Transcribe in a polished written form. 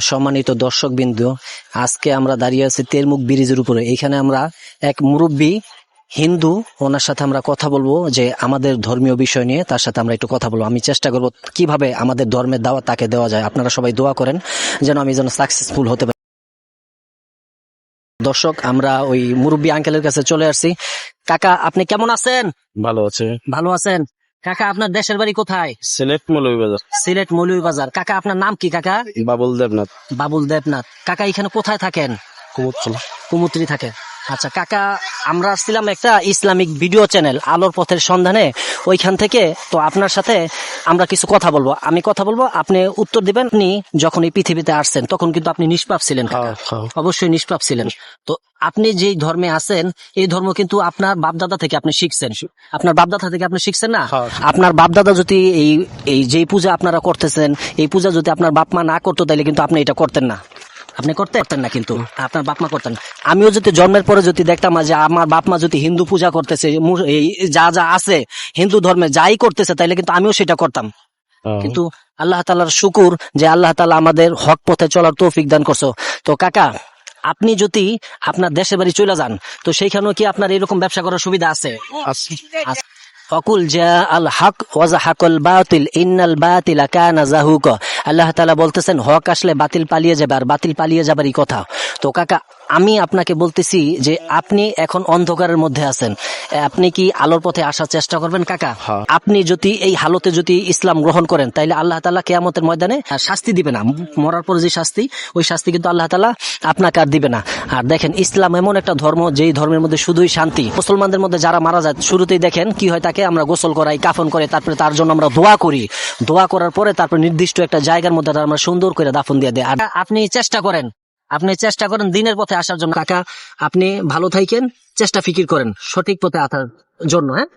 সম্মানিত দর্শকবৃন্দ, আজকে আমরা দাঁড়িয়ে আছি তেরমুখ ব্রিজের উপরে। এখানে আমরা এক মুরব্বী হিন্দু, ওনার সাথে আমরা কথা বলবো যে আমাদের ধর্মীয় বিষয় নিয়ে তার সাথে আমরা একটু কথা বলবো। আমি চেষ্টা করবো কিভাবে আমাদের ধর্মের দাওয়াত তাকে দেওয়া যায়। আপনারা সবাই দোয়া করেন যেন আমি সাকসেসফুল হতে পারি। দর্শক, আমরা ওই মুরব্বী আঙ্কেলের কাছে চলে আসছি। কাকা, আপনি কেমন আছেন? ভালো আছে। ভালো আছেন কাকা? আপনার দেশের বাড়ি কোথায়? সিলেট মৌলভীবাজার। সিলেট মৌলভীবাজার। কাকা, আপনার নাম কি কাকা? বাবুল দেবনাথ। বাবুল দেবনাথ। কাকা, এখানে কোথায় থাকেন? কুমুরতলা। কুমুত্রি থাকে। আচ্ছা কাকা, আমরা আসছিলাম একটা ইসলামিক ভিডিও চ্যানেল আলোর পথের সন্ধানে, ওইখান থেকে। তো আপনার সাথে আমরা কিছু কথা বলবো, আমি কথা বলবো, আপনি উত্তর দিবেন। আপনি যখন এই পৃথিবীতে আসছেন তখন কিন্তু আপনি নিষ্পাপ ছিলেন কাকা। অবশ্যই নিষ্পাপ ছিলেন। তো আপনি যেই ধর্মে আছেন এই ধর্ম কিন্তু আপনার বাপদাদা থেকে আপনি শিখছেন। আপনার বাপদাদা থেকে আপনি শিখছেন না? আপনার বাপদাদা যদি এই যে পূজা আপনারা করতেছেন, এই পূজা যদি আপনার বাপ মা না করতো তাহলে কিন্তু আপনি এটা করতেন না। আপনি করতেন না, কিন্তু আপনার বাপ মা করতেন। আমিও যদি জন্মের পরে যদি দেখতাম যে আমার বাপ মা যদি হিন্দু পূজা করতেছে, এই যা যা আছে হিন্দু ধর্মে যাই করতেছে, তাইলে কিন্তু আমিও সেটা করতাম। কিন্তু আল্লাহ তাআলার শুকুর যে আল্লাহ তাআলা আমাদের হক পথে চলার তৌফিক দান করছো। তো কাকা, আপনি যদি আপনার দেশের বাড়ি চলে যান, তো সেইখানেও কি আপনার এরকম ব্যবসা করার সুবিধা আছে? ফকুল জা আল হক ওয়াজাহাকাল বাতিল ইন্নাল বাতিলা কানা যাহুকা। আল্লাহ তাআলা বলতেছেন হক আসলে বাতিল পালিয়ে যাবে, আর বাতিল পালিয়ে যাবারই কথা। তো কাকা, আমি আপনাকে বলতেছি যে আপনি এখন অন্ধকারের মধ্যে আছেন, আপনি কি আলোর পথে আসার চেষ্টা করবেন কাকা? আপনি যদি এই হালতে যদি ইসলাম গ্রহণ করেন তাইলে আল্লাহ তাআলা কিয়ামতের ময়দানে শাস্তি দিবে না। মরার পরে যে শাস্তি, ওই শাস্তি কিন্তু আল্লাহ তাআলা আপনাকে আর দিবে না। আর দেখেন, ইসলাম এমন একটা ধর্ম যেই ধর্মের মধ্যে শুধুই শান্তি। মুসলমানদের মধ্যে যারা মারা যায়, শুরুতেই দেখেন কি হয়, তাকে আমরা গোসল করাই, কাফন করে, তারপরে তার জন্য আমরা দোয়া করি। দোয়া করার পরে তারপর নির্দিষ্ট একটা জায়গার মধ্যে আমরা সুন্দর করে দাফন দিয়ে দেয়। আর আপনি চেষ্টা করেন দিনের পথে আসার জন্য কাকা। আপনি ভালো থাকেন, চেষ্টা ফিকির করেন সঠিক পথে আসার জন্য। হ্যাঁ।